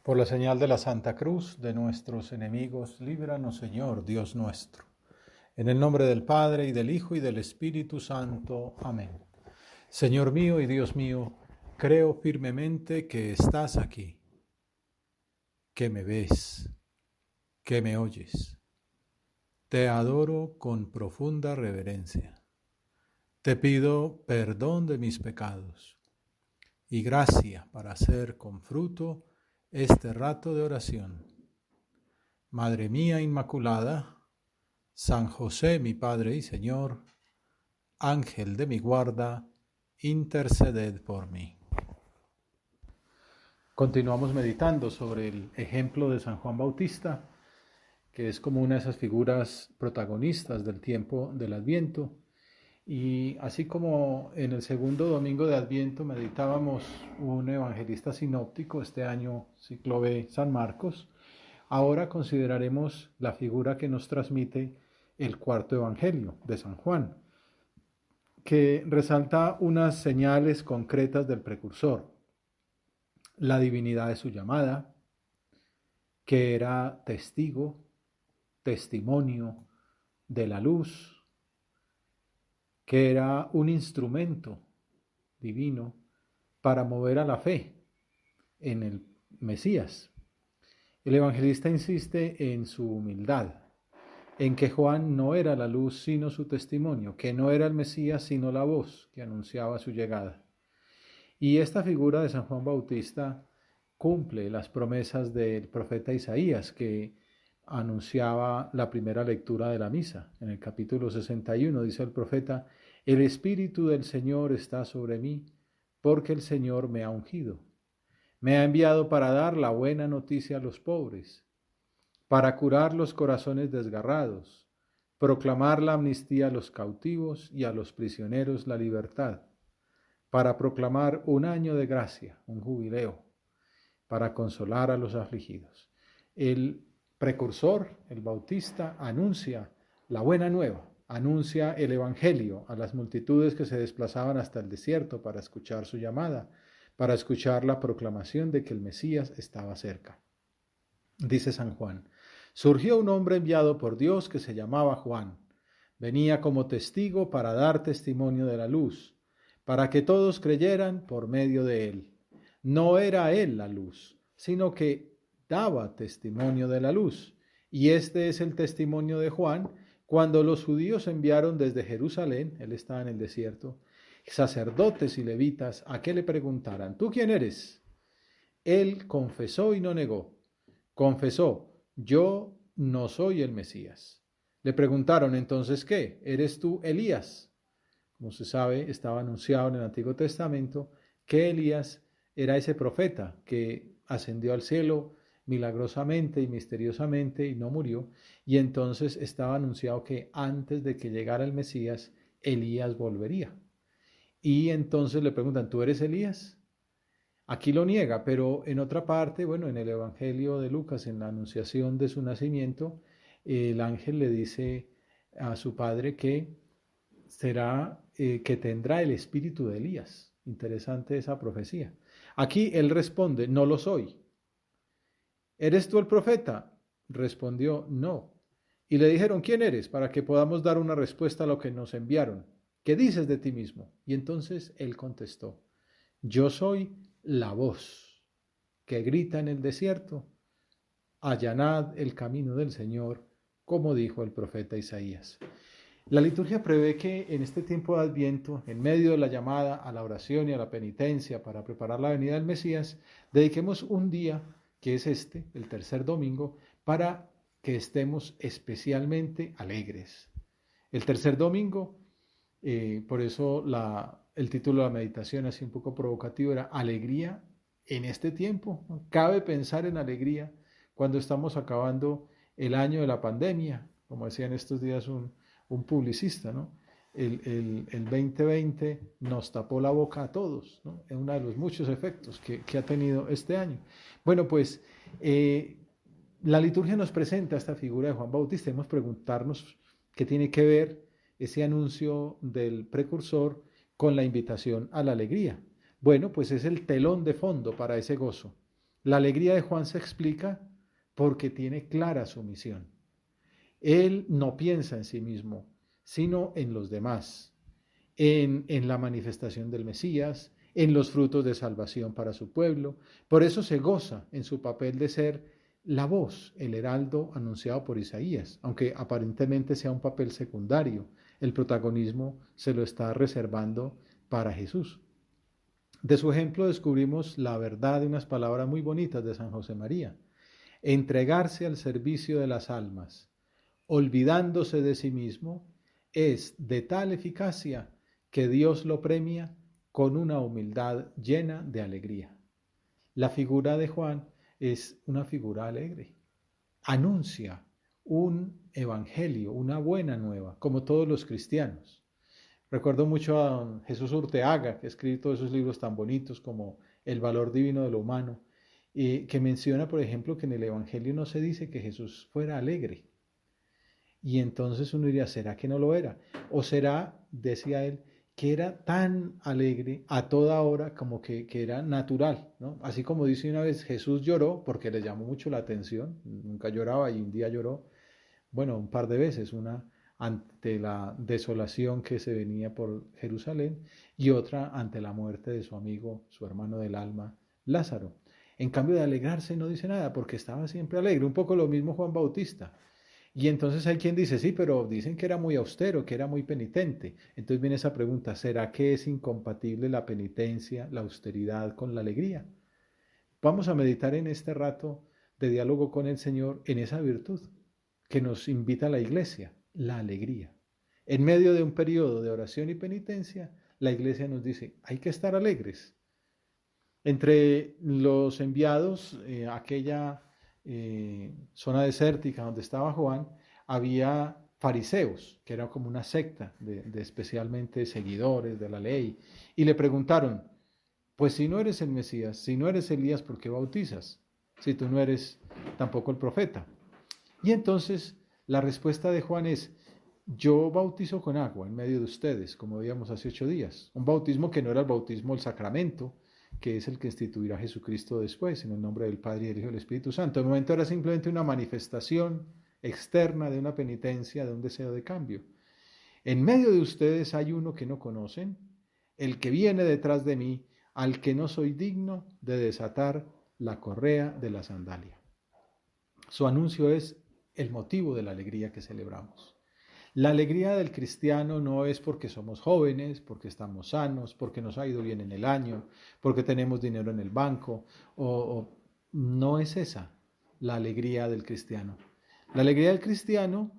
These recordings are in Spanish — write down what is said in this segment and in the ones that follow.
Por la señal de la Santa Cruz de nuestros enemigos, líbranos, Señor, Dios nuestro. En el nombre del Padre, y del Hijo, y del Espíritu Santo. Amén. Señor mío y Dios mío, creo firmemente que estás aquí, que me ves, que me oyes. Te adoro con profunda reverencia. Te pido perdón de mis pecados y gracia para hacer con fruto este rato de oración. Madre mía Inmaculada, San José mi Padre y Señor, Ángel de mi guarda, interceded por mí. Continuamos meditando sobre el ejemplo de San Juan Bautista, que es como una de esas figuras protagonistas del tiempo del Adviento. Y así como en el segundo domingo de Adviento meditábamos un evangelista sinóptico, este año ciclo B San Marcos, ahora consideraremos la figura que nos transmite el cuarto evangelio de San Juan, que resalta unas señales concretas del precursor: la divinidad de su llamada, que era testigo, testimonio de la luz, que era un instrumento divino para mover a la fe en el Mesías. El evangelista insiste en su humildad, en que Juan no era la luz sino su testimonio, que no era el Mesías sino la voz que anunciaba su llegada. Y esta figura de San Juan Bautista cumple las promesas del profeta Isaías, que anunciaba la primera lectura de la misa. En el capítulo 61 dice el profeta: el Espíritu del Señor está sobre mí, porque el Señor me ha ungido. Me ha enviado para dar la buena noticia a los pobres, para curar los corazones desgarrados, proclamar la amnistía a los cautivos y a los prisioneros la libertad, para proclamar un año de gracia, un jubileo, para consolar a los afligidos. El precursor, el Bautista, anuncia la buena nueva, anuncia el Evangelio a las multitudes que se desplazaban hasta el desierto para escuchar su llamada, para escuchar la proclamación de que el Mesías estaba cerca. Dice San Juan: surgió un hombre enviado por Dios que se llamaba Juan. Venía como testigo para dar testimonio de la luz, para que todos creyeran por medio de él. No era él la luz, sino que daba testimonio de la luz. Y este es el testimonio de Juan, cuando los judíos enviaron desde Jerusalén, él estaba en el desierto, sacerdotes y levitas a que le preguntaran: ¿tú quién eres? Él confesó y no negó. Confesó: yo no soy el Mesías. Le preguntaron: entonces, ¿qué? ¿Eres tú Elías? Como se sabe, estaba anunciado en el Antiguo Testamento que Elías era ese profeta que ascendió al cielo milagrosamente y misteriosamente y no murió. Y entonces estaba anunciado que antes de que llegara el Mesías, Elías volvería. Y entonces le preguntan: ¿tú eres Elías? Aquí lo niega, pero en otra parte, bueno, en el Evangelio de Lucas, en la anunciación de su nacimiento, el ángel le dice a su padre que será, que tendrá el espíritu de Elías. Interesante esa profecía. Aquí él responde: no lo soy. ¿Eres tú el profeta? Respondió: no. Y le dijeron: ¿quién eres? Para que podamos dar una respuesta a lo que nos enviaron. ¿Qué dices de ti mismo? Y entonces él contestó: yo soy la voz que grita en el desierto: allanad el camino del Señor, como dijo el profeta Isaías. La liturgia prevé que en este tiempo de Adviento, en medio de la llamada a la oración y a la penitencia para preparar la venida del Mesías, dediquemos un día, que es este, el tercer domingo, para que estemos especialmente alegres. El tercer domingo, por eso el título de la meditación, así un poco provocativo, era alegría en este tiempo. Cabe pensar en alegría cuando estamos acabando el año de la pandemia, como decía en estos días un publicista, ¿no? El 2020 nos tapó la boca a todos, ¿no? Es uno de los muchos efectos que ha tenido este año. Bueno, pues la liturgia nos presenta esta figura de Juan Bautista. Debemos preguntarnos qué tiene que ver ese anuncio del precursor con la invitación a la alegría. Bueno, pues es el telón de fondo para ese gozo. La alegría de Juan se explica porque tiene clara su misión. Él no piensa en sí mismo, sino en los demás, en la manifestación del Mesías, en los frutos de salvación para su pueblo. Por eso se goza en su papel de ser la voz, el heraldo anunciado por Isaías, aunque aparentemente sea un papel secundario. El protagonismo se lo está reservando para Jesús. De su ejemplo descubrimos la verdad de unas palabras muy bonitas de San José María. Entregarse al servicio de las almas, olvidándose de sí mismo, es de tal eficacia que Dios lo premia con una humildad llena de alegría. La figura de Juan es una figura alegre. Anuncia un evangelio, una buena nueva, como todos los cristianos. Recuerdo mucho a don Jesús Urteaga, que ha escrito esos libros tan bonitos como El valor divino de lo humano, que menciona, por ejemplo, que en el evangelio no se dice que Jesús fuera alegre. Y entonces uno diría, ¿será que no lo era? ¿O será, decía él, que era tan alegre a toda hora como que era natural, ¿no? Así como dice una vez, Jesús lloró porque le llamó mucho la atención, nunca lloraba y un día lloró, bueno, un par de veces, una ante la desolación que se venía por Jerusalén y otra ante la muerte de su amigo, su hermano del alma, Lázaro. En cambio de alegrarse no dice nada porque estaba siempre alegre, un poco lo mismo Juan Bautista. Y entonces hay quien dice, sí, pero dicen que era muy austero, que era muy penitente. Entonces viene esa pregunta, ¿será que es incompatible la penitencia, la austeridad con la alegría? Vamos a meditar en este rato de diálogo con el Señor en esa virtud que nos invita a la iglesia, la alegría. En medio de un periodo de oración y penitencia, la iglesia nos dice, hay que estar alegres. Entre los enviados, aquella zona desértica donde estaba Juan, había fariseos, que era como una secta de especialmente seguidores de la ley, y le preguntaron, pues si no eres el Mesías, si no eres Elías, ¿por qué bautizas? Si tú no eres tampoco el profeta. Y entonces la respuesta de Juan es, yo bautizo con agua en medio de ustedes, como veíamos hace 8 días. Un bautismo que no era el bautismo, el sacramento, que es el que instituirá Jesucristo después, en el nombre del Padre y del Hijo y del Espíritu Santo. De momento era simplemente una manifestación externa de una penitencia, de un deseo de cambio. En medio de ustedes hay uno que no conocen, el que viene detrás de mí, al que no soy digno de desatar la correa de la sandalia. Su anuncio es el motivo de la alegría que celebramos. La alegría del cristiano no es porque somos jóvenes, porque estamos sanos, porque nos ha ido bien en el año, porque tenemos dinero en el banco, no es esa la alegría del cristiano. La alegría del cristiano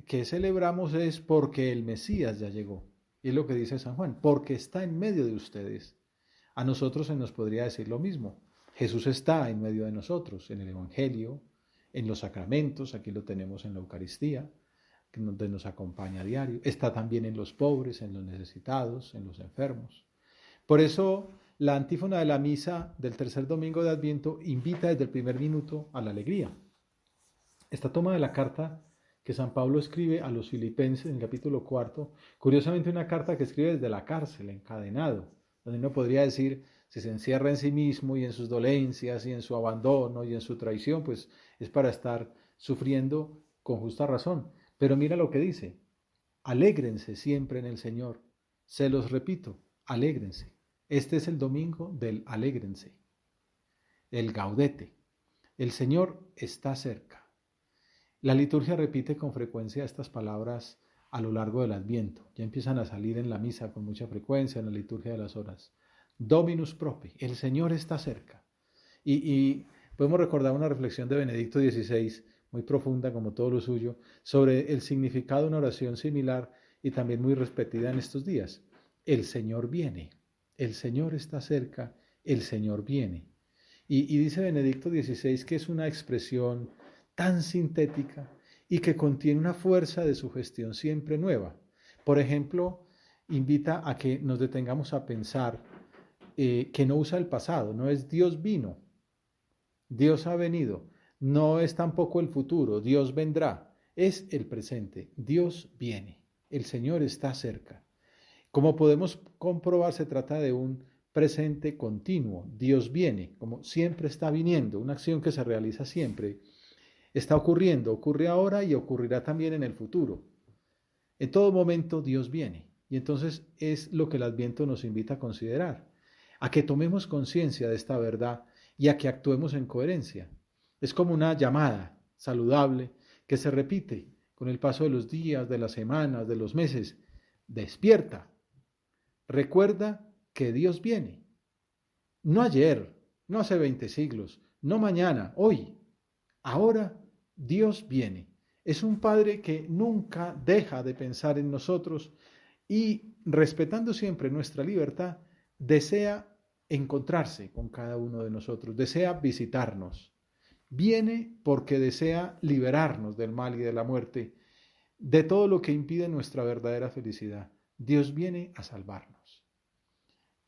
que celebramos es porque el Mesías ya llegó. Y es lo que dice San Juan, porque está en medio de ustedes. A nosotros se nos podría decir lo mismo. Jesús está en medio de nosotros, en el Evangelio, en los sacramentos, aquí lo tenemos en la Eucaristía, donde nos acompaña a diario. Está también en los pobres, en los necesitados, en los enfermos. Por eso la antífona de la misa del tercer domingo de Adviento invita desde el primer minuto a la alegría. Esta toma de la carta que San Pablo escribe a los filipenses en el capítulo 4, curiosamente una carta que escribe desde la cárcel, encadenado, donde uno podría decir, si se encierra en sí mismo y en sus dolencias y en su abandono y en su traición, pues es para estar sufriendo con justa razón. Pero mira lo que dice, alégrense siempre en el Señor. Se los repito, alégrense. Este es el domingo del alégrense, el gaudete. El Señor está cerca. La liturgia repite con frecuencia estas palabras a lo largo del Adviento. Ya empiezan a salir en la misa con mucha frecuencia, en la liturgia de las horas. Dominus propi, el Señor está cerca. Y podemos recordar una reflexión de Benedicto XVI, muy profunda como todo lo suyo, sobre el significado de una oración similar y también muy repetida en estos días. El Señor viene, el Señor está cerca, el Señor viene. Y dice Benedicto XVI que es una expresión tan sintética y que contiene una fuerza de sugestión siempre nueva. Por ejemplo, invita a que nos detengamos a pensar que no usa el pasado, no es Dios vino, Dios ha venido, no es tampoco el futuro, Dios vendrá, es el presente, Dios viene, el Señor está cerca. Como podemos comprobar, se trata de un presente continuo. Dios viene, como siempre está viniendo, una acción que se realiza siempre. Está ocurriendo, ocurre ahora y ocurrirá también en el futuro. En todo momento Dios viene. Y entonces es lo que el Adviento nos invita a considerar, a que tomemos conciencia de esta verdad y a que actuemos en coherencia. Es como una llamada saludable que se repite con el paso de los días, de las semanas, de los meses. Despierta. Recuerda que Dios viene. No ayer, no hace 20 siglos, no mañana, hoy. Ahora Dios viene. Es un Padre que nunca deja de pensar en nosotros y, respetando siempre nuestra libertad, desea encontrarse con cada uno de nosotros, desea visitarnos. Viene porque desea liberarnos del mal y de la muerte, de todo lo que impide nuestra verdadera felicidad. Dios viene a salvarnos.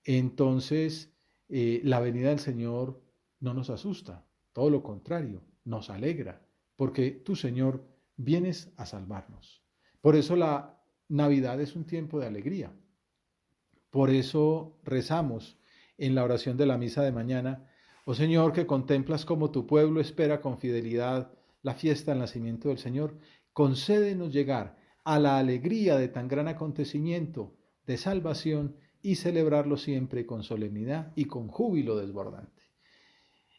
Entonces, la venida del Señor no nos asusta, todo lo contrario, nos alegra, porque tú, Señor, vienes a salvarnos. Por eso la Navidad es un tiempo de alegría. Por eso rezamos en la oración de la misa de mañana: oh Señor, que contemplas como tu pueblo espera con fidelidad la fiesta del nacimiento del Señor, concédenos llegar a la alegría de tan gran acontecimiento de salvación y celebrarlo siempre con solemnidad y con júbilo desbordante.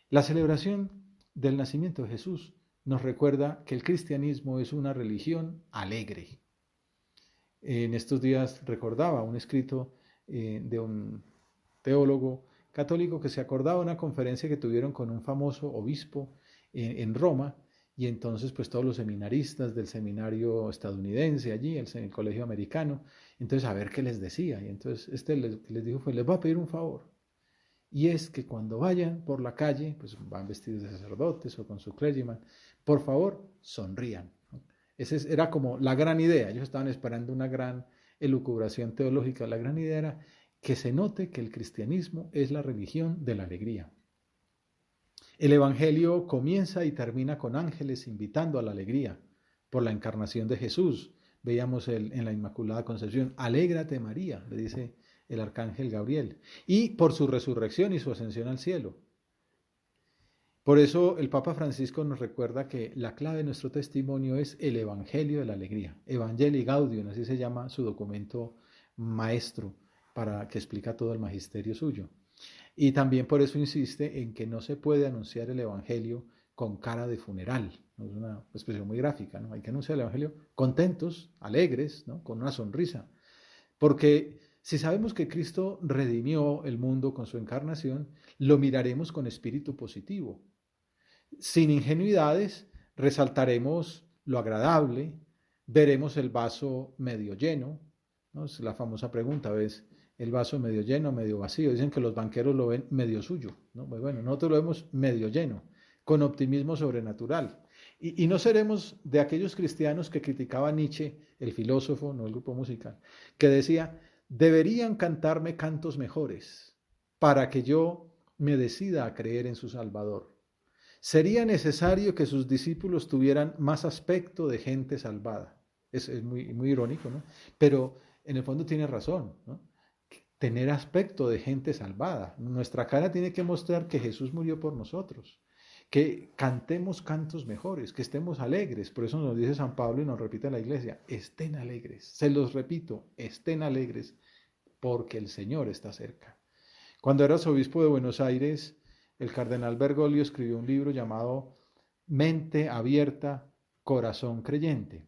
La celebración del nacimiento de Jesús nos recuerda que el cristianismo es una religión alegre. En estos días recordaba un escrito de un teólogo católico que se acordaba de una conferencia que tuvieron con un famoso obispo en Roma, y entonces pues todos los seminaristas del seminario estadounidense allí, el colegio americano, entonces a ver qué les decía, y entonces les dijo, pues les voy a pedir un favor, y es que cuando vayan por la calle, pues van vestidos de sacerdotes o con su clergyman, por favor sonrían. Esa era como la gran idea. Ellos estaban esperando una gran elucubración teológica. La gran idea era que se note que el cristianismo es la religión de la alegría. El Evangelio comienza y termina con ángeles invitando a la alegría por la encarnación de Jesús. Veíamos en la Inmaculada Concepción: alégrate María, le dice el arcángel Gabriel, y por su resurrección y su ascensión al cielo. Por eso el Papa Francisco nos recuerda que la clave de nuestro testimonio es el Evangelio de la Alegría. Evangelii Gaudium, así se llama su documento maestro para que explica todo el magisterio suyo. Y también por eso insiste en que no se puede anunciar el Evangelio con cara de funeral. ¿No? Es una expresión muy gráfica, ¿no? Hay que anunciar el Evangelio contentos, alegres, ¿no? Con una sonrisa. Porque si sabemos que Cristo redimió el mundo con su encarnación, lo miraremos con espíritu positivo. Sin ingenuidades, resaltaremos lo agradable, veremos el vaso medio lleno, ¿no? Es la famosa pregunta, ¿ves el vaso medio lleno, medio vacío? Dicen que los banqueros lo ven medio suyo, ¿no? Pues bueno, nosotros lo vemos medio lleno, con optimismo sobrenatural. Y no seremos de aquellos cristianos que criticaba a Nietzsche, el filósofo, no el grupo musical, que decía: deberían cantarme cantos mejores para que yo me decida a creer en su Salvador. Sería necesario que sus discípulos tuvieran más aspecto de gente salvada. Es muy, muy irónico, ¿no? Pero en el fondo tiene razón, ¿no? Tener aspecto de gente salvada. Nuestra cara tiene que mostrar que Jesús murió por nosotros, que cantemos cantos mejores, que estemos alegres. Por eso nos dice San Pablo y nos repite la iglesia: estén alegres. Se los repito, estén alegres, porque el Señor está cerca. Cuando era arzobispo de Buenos Aires, el cardenal Bergoglio escribió un libro llamado Mente abierta, corazón creyente.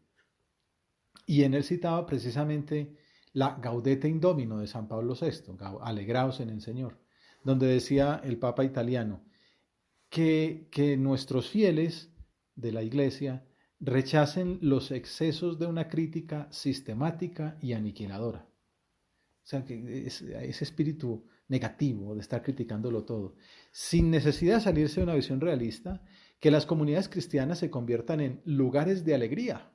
Y en él citaba precisamente la Gaudete in Domino de San Pablo VI, alegraos en el Señor, donde decía el Papa italiano que nuestros fieles de la Iglesia rechacen los excesos de una crítica sistemática y aniquiladora. O sea, que ese espíritu negativo de estar criticándolo todo, sin necesidad de salirse de una visión realista, que las comunidades cristianas se conviertan en lugares de alegría,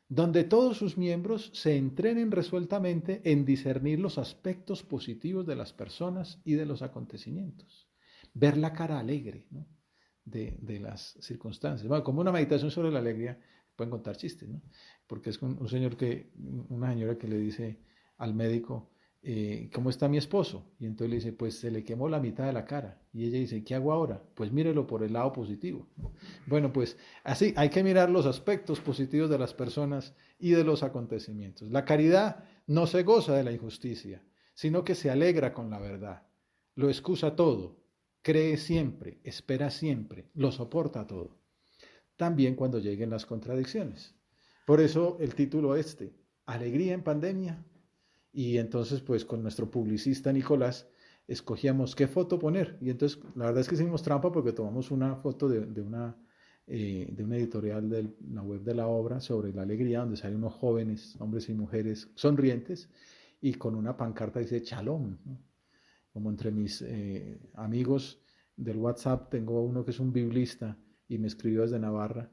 donde todos sus miembros se entrenen resueltamente en discernir los aspectos positivos de las personas y de los acontecimientos, ver la cara alegre, ¿no? de las circunstancias. Bueno, como una meditación sobre la alegría, pueden contar chistes, ¿no? Porque es una señora que le dice al médico: ¿cómo está mi esposo? Y entonces le dice, pues se le quemó la mitad de la cara. Y ella dice, ¿qué hago ahora? Pues mírelo por el lado positivo. Bueno, pues así hay que mirar los aspectos positivos de las personas y de los acontecimientos. La caridad no se goza de la injusticia, sino que se alegra con la verdad. Lo excusa todo, cree siempre, espera siempre, lo soporta todo. También cuando lleguen las contradicciones. Por eso el título Alegría en pandemia. Y entonces, pues con nuestro publicista Nicolás, escogíamos qué foto poner. Y entonces, la verdad es que hicimos trampa porque tomamos una foto de una editorial de la web de la obra sobre la alegría, donde salen unos jóvenes, hombres y mujeres, sonrientes, y con una pancarta dice Shalom, ¿no? Como entre mis amigos del WhatsApp, tengo uno que es un biblista y me escribió desde Navarra,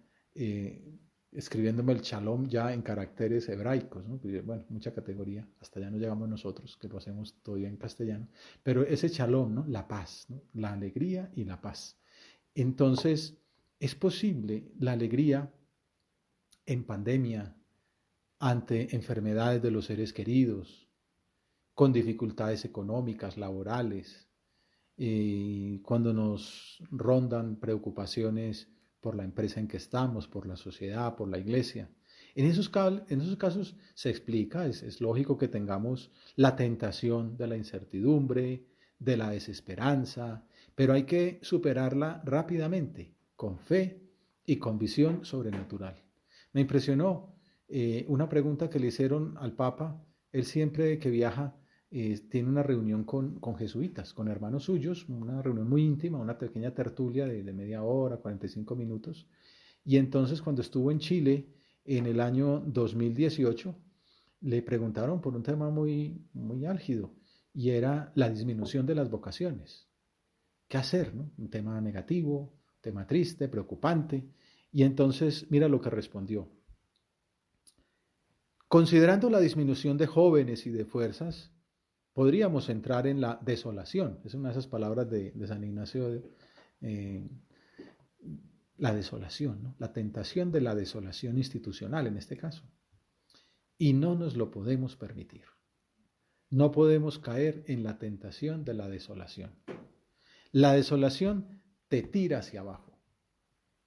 escribiéndome el shalom ya en caracteres hebraicos, ¿no? Bueno, mucha categoría, hasta ya no llegamos nosotros, que lo hacemos todavía en castellano, pero ese shalom, ¿no? La paz, ¿no? La alegría y la paz. Entonces, es posible la alegría en pandemia, ante enfermedades de los seres queridos, con dificultades económicas, laborales, cuando nos rondan preocupaciones por la empresa en que estamos, por la sociedad, por la iglesia. En esos casos se explica, es lógico que tengamos la tentación de la incertidumbre, de la desesperanza, pero hay que superarla rápidamente, con fe y con visión sobrenatural. Me impresionó una pregunta que le hicieron al Papa. Él siempre que viaja tiene una reunión con jesuitas, con hermanos suyos, una reunión muy íntima, una pequeña tertulia de media hora, 45 minutos. Y entonces cuando estuvo en Chile en el año 2018, le preguntaron por un tema muy álgido y era la disminución de las vocaciones. ¿Qué hacer? ¿No? Un tema negativo, un tema triste, preocupante. Y entonces mira lo que respondió. Considerando la disminución de jóvenes y de fuerzas, podríamos entrar en la desolación. Es una de esas palabras de San Ignacio, eh, la desolación, ¿no? La tentación de la desolación institucional en este caso. Y no nos lo podemos permitir. No podemos caer en la tentación de la desolación. La desolación te tira hacia abajo.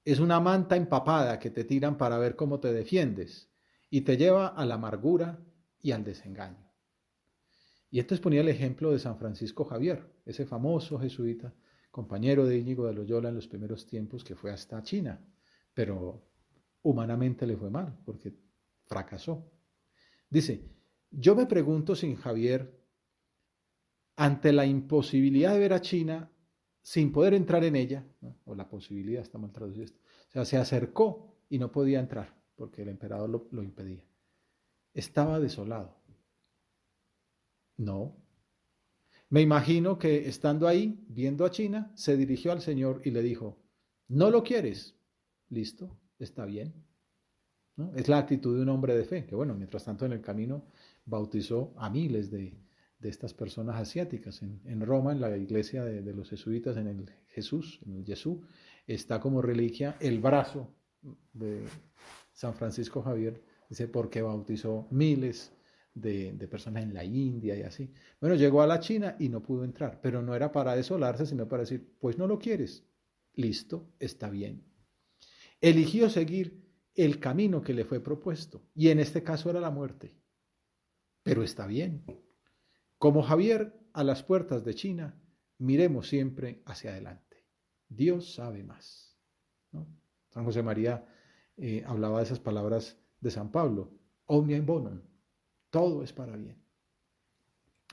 Es una manta empapada que te tiran para ver cómo te defiendes y te lleva a la amargura y al desengaño. Y entonces ponía el ejemplo de San Francisco Javier, ese famoso jesuita, compañero de Íñigo de Loyola en los primeros tiempos, que fue hasta China, pero humanamente le fue mal porque fracasó. Dice, yo me pregunto si Javier, ante la imposibilidad de ver a China sin poder entrar en ella, ¿no? O la posibilidad, está mal traducido esto, o sea, se acercó y no podía entrar porque el emperador lo impedía. Estaba desolado. No. Me imagino que estando ahí, viendo a China, se dirigió al Señor y le dijo, ¿no lo quieres? Listo, está bien. ¿No? Es la actitud de un hombre de fe, que bueno, mientras tanto en el camino bautizó a miles de estas personas asiáticas. En Roma, en la iglesia de los jesuitas, en el Jesús, en el Jesús, está como reliquia el brazo de San Francisco Javier, dice, porque bautizó miles de personas en la India y así. Bueno, llegó a la China y no pudo entrar, pero no era para desolarse, sino para decir, pues no lo quieres, listo, está bien. Eligió seguir el camino que le fue propuesto, y en este caso era la muerte, pero está bien. Como Javier a las puertas de China, miremos siempre hacia adelante. Dios sabe más, ¿no? San José María hablaba de esas palabras de San Pablo, omnia in bonum, todo es para bien.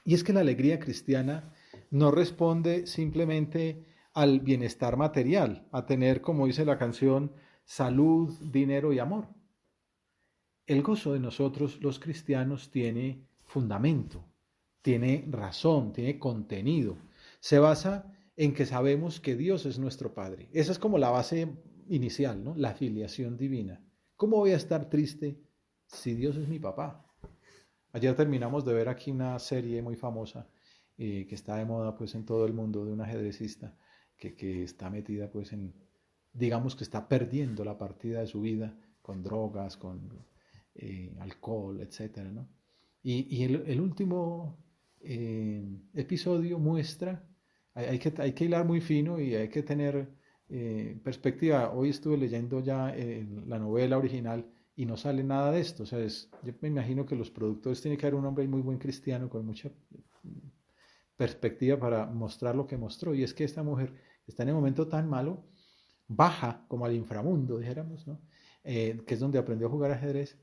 Y es que la alegría cristiana no responde simplemente al bienestar material, a tener, como dice la canción, salud, dinero y amor. El gozo de nosotros los cristianos tiene fundamento, tiene razón, tiene contenido. Se basa en que sabemos que Dios es nuestro Padre. Esa es como la base inicial, ¿no? La filiación divina. ¿Cómo voy a estar triste si Dios es mi papá? Ayer terminamos de ver aquí una serie muy famosa que está de moda pues en todo el mundo de un ajedrecista que está metida pues en, digamos que está perdiendo la partida de su vida con drogas, con alcohol, etcétera, ¿no? Y el último episodio muestra, hay que hilar muy fino y hay que tener perspectiva. Hoy estuve leyendo ya la novela original y no sale nada de esto. O sea, yo me imagino que los productores tienen que haber un hombre muy buen cristiano con mucha perspectiva para mostrar lo que mostró. Y es que esta mujer está en el momento tan malo, baja como al inframundo, dijéramos, ¿no? Que es donde aprendió a jugar ajedrez.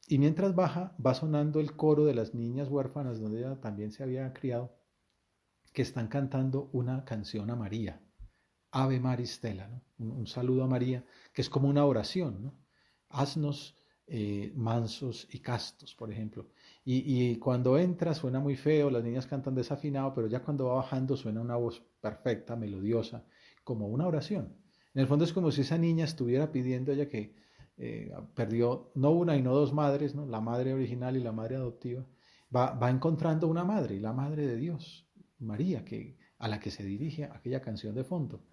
Y mientras baja, va sonando el coro de las niñas huérfanas donde ella también se había criado, que están cantando una canción a María, Ave Maristela, ¿no? Un saludo a María, que es como una oración, ¿no? Haznos mansos y castos, por ejemplo. Y cuando entra suena muy feo, las niñas cantan desafinado, pero ya cuando va bajando suena una voz perfecta, melodiosa, como una oración. En el fondo es como si esa niña estuviera pidiendo a ella que perdió no una y no dos madres, ¿no? La madre original y la madre adoptiva, va encontrando una madre, la madre de Dios, María, a la que se dirige aquella canción de fondo.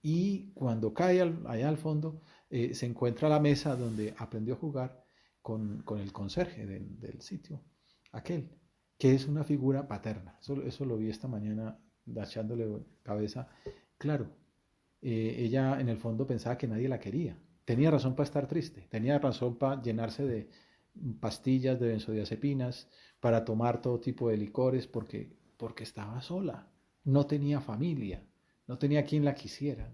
Y cuando cae allá al fondo, se encuentra la mesa donde aprendió a jugar con el conserje del sitio, aquel, que es una figura paterna. Eso lo vi esta mañana echándole cabeza. Claro, ella en el fondo pensaba que nadie la quería. Tenía razón para estar triste, tenía razón para llenarse de pastillas, de benzodiazepinas, para tomar todo tipo de licores, porque estaba sola, no tenía familia, no tenía quien la quisiera.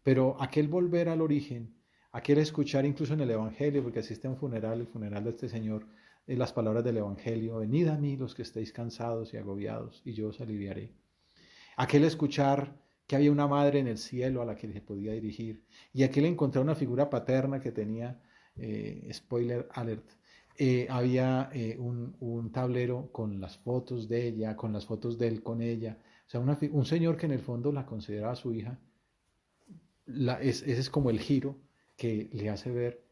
Pero aquel volver al origen, aquel escuchar incluso en el Evangelio, porque asiste a un funeral, el funeral de este señor, las palabras del Evangelio, venid a mí los que estéis cansados y agobiados, y yo os aliviaré. Aquel escuchar que había una madre en el cielo a la que se podía dirigir, y aquel encontrar una figura paterna que tenía, spoiler alert, había un tablero con las fotos de ella, con las fotos de él con ella, o sea, un señor que en el fondo la consideraba su hija. Ese es como el giro que le hace ver,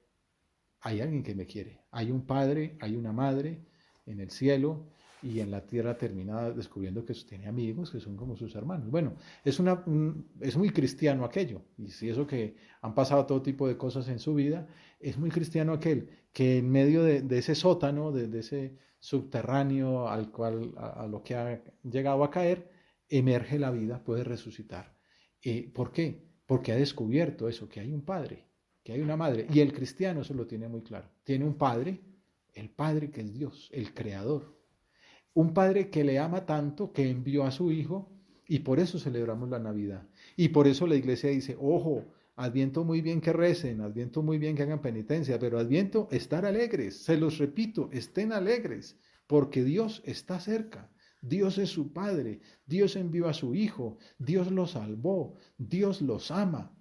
hay alguien que me quiere, hay un padre, hay una madre en el cielo y en la tierra termina descubriendo que tiene amigos que son como sus hermanos. Bueno, es muy cristiano aquello, y si eso que han pasado todo tipo de cosas en su vida, es muy cristiano aquel que en medio de ese sótano, de ese subterráneo al cual a lo que ha llegado a caer, emerge la vida, puede resucitar. ¿Por qué? Porque ha descubierto eso, que hay un padre, que hay una madre. Y el cristiano eso lo tiene muy claro. Tiene un padre, el padre que es Dios, el creador. Un padre que le ama tanto que envió a su hijo y por eso celebramos la Navidad. Y por eso la iglesia dice, ojo, Adviento muy bien que recen, Adviento muy bien que hagan penitencia, pero Adviento estar alegres, se los repito, estén alegres, porque Dios está cerca. Dios es su Padre, Dios envió a su Hijo, Dios los salvó, Dios los ama.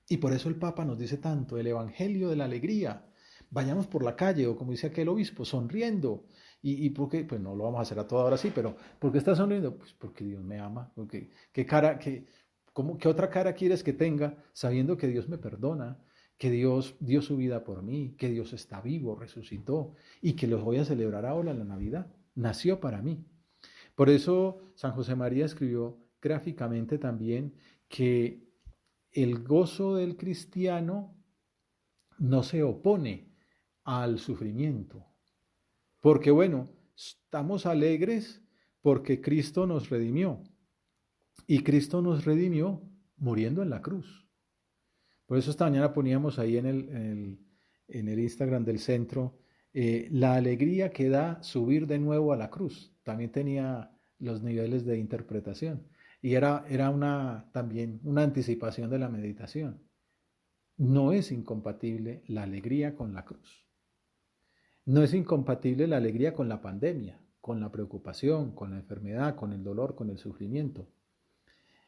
Y por eso el Papa nos dice tanto, el Evangelio de la alegría. Vayamos por la calle, o como dice aquel obispo, sonriendo. ¿Y por qué? Pues no lo vamos a hacer a toda hora así, pero ¿por qué está sonriendo? Pues porque Dios me ama. Porque, ¿qué otra cara quieres que tenga sabiendo que Dios me perdona? Que Dios dio su vida por mí, que Dios está vivo, resucitó y que los voy a celebrar ahora en la Navidad. Nació para mí. Por eso San José María escribió gráficamente también que el gozo del cristiano no se opone al sufrimiento. Porque bueno, estamos alegres porque Cristo nos redimió. Y Cristo nos redimió muriendo en la cruz. Por eso esta mañana poníamos ahí en el Instagram del centro la alegría que da subir de nuevo a la cruz. También tenía los niveles de interpretación. Y era también una anticipación de la meditación. No es incompatible la alegría con la cruz. No es incompatible la alegría con la pandemia, con la preocupación, con la enfermedad, con el dolor, con el sufrimiento.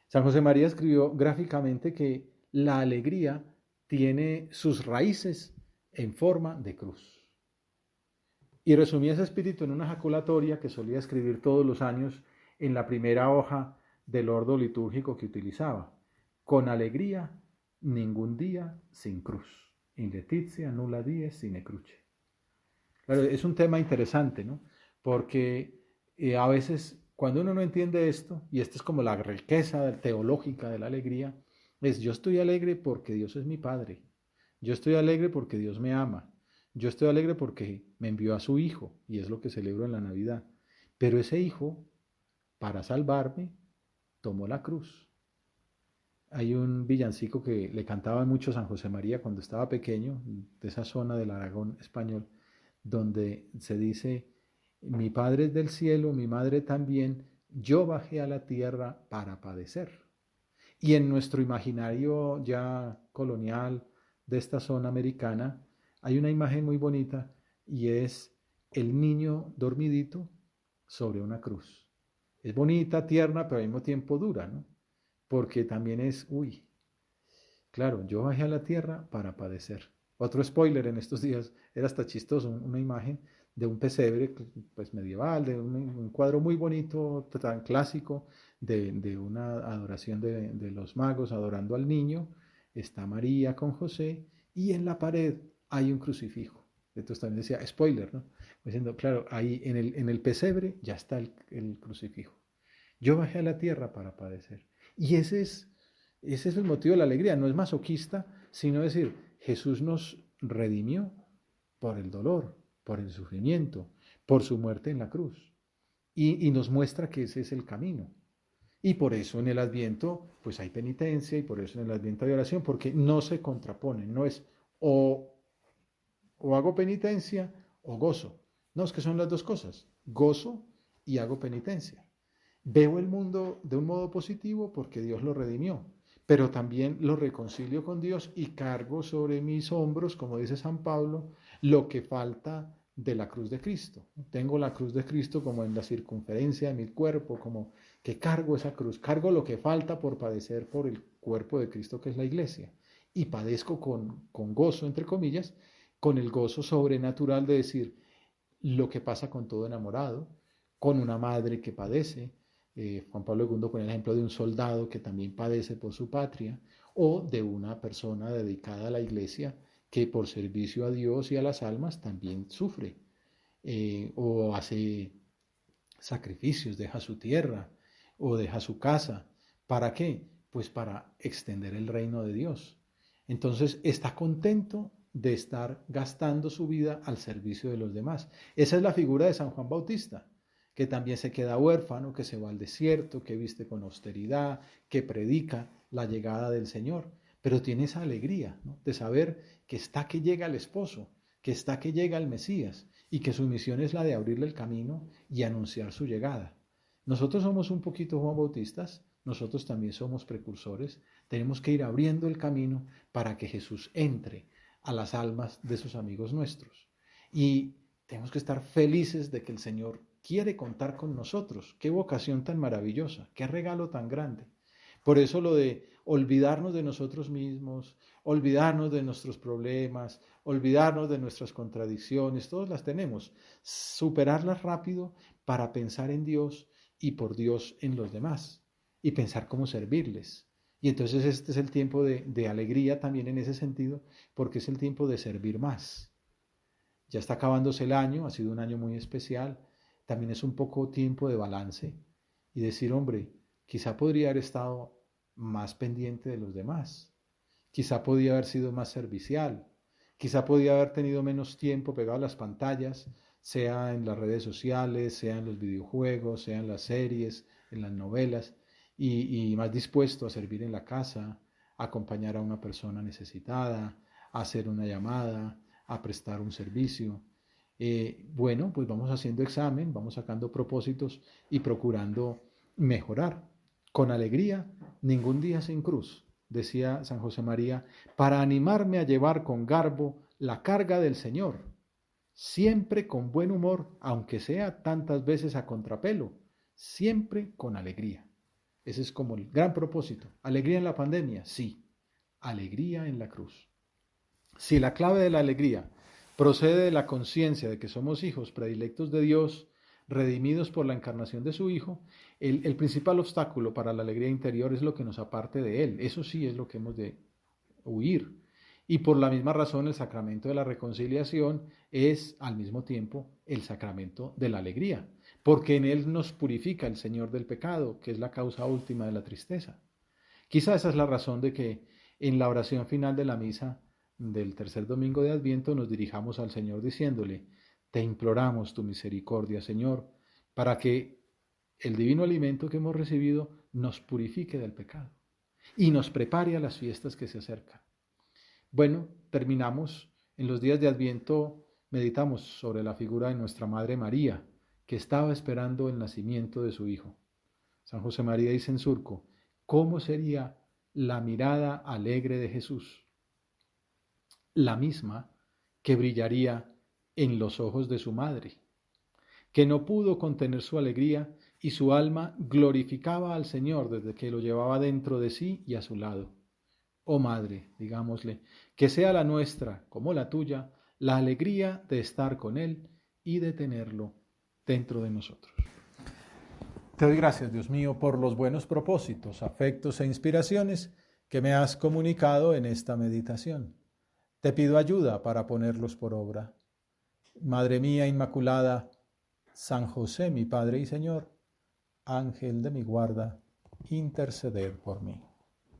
San José María escribió gráficamente que la alegría tiene sus raíces en forma de cruz. Y resumía ese espíritu en una ejaculatoria que solía escribir todos los años en la primera hoja del ordo litúrgico que utilizaba. Con alegría, ningún día sin cruz. In letizia nulla dies sine cruce. Claro, es un tema interesante, ¿no? Porque a veces cuando uno no entiende esto, y esta es como la riqueza teológica de la alegría, es yo estoy alegre porque Dios es mi Padre, yo estoy alegre porque Dios me ama, yo estoy alegre porque me envió a su Hijo, y es lo que celebro en la Navidad. Pero ese hijo, para salvarme, tomó la cruz. Hay un villancico que le cantaba mucho San José María cuando estaba pequeño, de esa zona del Aragón español, donde se dice, mi Padre es del cielo, mi madre también, yo bajé a la tierra para padecer. Y en nuestro imaginario ya colonial de esta zona americana, hay una imagen muy bonita y es el niño dormidito sobre una cruz. Es bonita, tierna, pero al mismo tiempo dura, ¿no? Porque también es, uy, claro, yo bajé a la tierra para padecer. Otro spoiler en estos días, era hasta chistoso, una imagen de un pesebre pues medieval, de un cuadro muy bonito, tan clásico, de una adoración de los magos adorando al niño. Está María con José y en la pared hay un crucifijo. Entonces también decía, spoiler, ¿no? Diciendo, claro, ahí en el pesebre ya está el crucifijo. Yo bajé a la tierra para padecer. Y ese es el motivo de la alegría. No es masoquista, sino decir, Jesús nos redimió por el dolor, por el sufrimiento, por su muerte en la cruz. Y nos muestra que ese es el camino. Y por eso en el Adviento, pues hay penitencia, y por eso en el Adviento hay oración, porque no se contraponen, no es o, o hago penitencia o gozo. No, es que son las dos cosas, gozo y hago penitencia. Veo el mundo de un modo positivo porque Dios lo redimió, pero también lo reconcilio con Dios y cargo sobre mis hombros, como dice San Pablo, lo que falta de la cruz de Cristo. Tengo la cruz de Cristo como en la circunferencia de mi cuerpo, como que cargo esa cruz, cargo lo que falta por padecer por el cuerpo de Cristo que es la iglesia. Y padezco con gozo, entre comillas, con el gozo sobrenatural de decir lo que pasa con todo enamorado, con una madre que padece. Juan Pablo II pone el ejemplo de un soldado que también padece por su patria, o de una persona dedicada a la iglesia que por servicio a Dios y a las almas también sufre, o hace sacrificios, deja su tierra o deja su casa. ¿Para qué? Pues para extender el reino de Dios. Entonces está contento de estar gastando su vida al servicio de los demás. Esa es la figura de San Juan Bautista, que también se queda huérfano, que se va al desierto, que viste con austeridad, que predica la llegada del Señor, pero tiene esa alegría, ¿no?, de saber que está que llega el esposo, que está que llega el Mesías y que su misión es la de abrirle el camino y anunciar su llegada. Nosotros somos un poquito Juan Bautistas, nosotros también somos precursores, tenemos que ir abriendo el camino para que Jesús entre a las almas de sus amigos nuestros. Y tenemos que estar felices de que el Señor quiere contar con nosotros. Qué vocación tan maravillosa, qué regalo tan grande. Por eso lo de olvidarnos de nosotros mismos, olvidarnos de nuestros problemas, olvidarnos de nuestras contradicciones, todas las tenemos, superarlas rápido para pensar en Dios y por Dios en los demás y pensar cómo servirles. Y entonces este es el tiempo de alegría también en ese sentido, porque es el tiempo de servir más. Ya está acabándose el año, ha sido un año muy especial, también es un poco tiempo de balance y decir, hombre, quizá podría haber estado más pendiente de los demás, quizá podía haber sido más servicial, quizá podía haber tenido menos tiempo pegado a las pantallas, sea en las redes sociales, sea en los videojuegos, sea en las series, en las novelas, y más dispuesto a servir en la casa, a acompañar a una persona necesitada, a hacer una llamada, a prestar un servicio. Bueno, pues vamos haciendo examen, vamos sacando propósitos y procurando mejorar. Con alegría, ningún día sin cruz, decía San José María, para animarme a llevar con garbo la carga del Señor, siempre con buen humor, aunque sea tantas veces a contrapelo, siempre con alegría. Ese es como el gran propósito. ¿Alegría en la pandemia? Sí. Alegría en la cruz. Si la clave de la alegría procede de la conciencia de que somos hijos predilectos de Dios, redimidos por la encarnación de su Hijo, el principal obstáculo para la alegría interior es lo que nos aparte de Él. Eso sí es lo que hemos de huir. Y por la misma razón el sacramento de la reconciliación es al mismo tiempo el sacramento de la alegría, porque en él nos purifica el Señor del pecado, que es la causa última de la tristeza. Quizá esa es la razón de que en la oración final de la misa del tercer domingo de Adviento nos dirijamos al Señor diciéndole, te imploramos tu misericordia, Señor, para que el divino alimento que hemos recibido nos purifique del pecado y nos prepare a las fiestas que se acercan. Bueno, terminamos. En los días de Adviento meditamos sobre la figura de nuestra Madre María, que estaba esperando el nacimiento de su Hijo. San José María dice en Surco, ¿cómo sería la mirada alegre de Jesús? La misma que brillaría en los ojos de su madre, que no pudo contener su alegría y su alma glorificaba al Señor desde que lo llevaba dentro de sí y a su lado. Oh Madre, digámosle, que sea la nuestra, como la tuya, la alegría de estar con Él y de tenerlo dentro de nosotros. Te doy gracias, Dios mío, por los buenos propósitos, afectos e inspiraciones que me has comunicado en esta meditación. Te pido ayuda para ponerlos por obra. Madre mía Inmaculada, San José, mi Padre y Señor, Ángel de mi guarda, interceded por mí.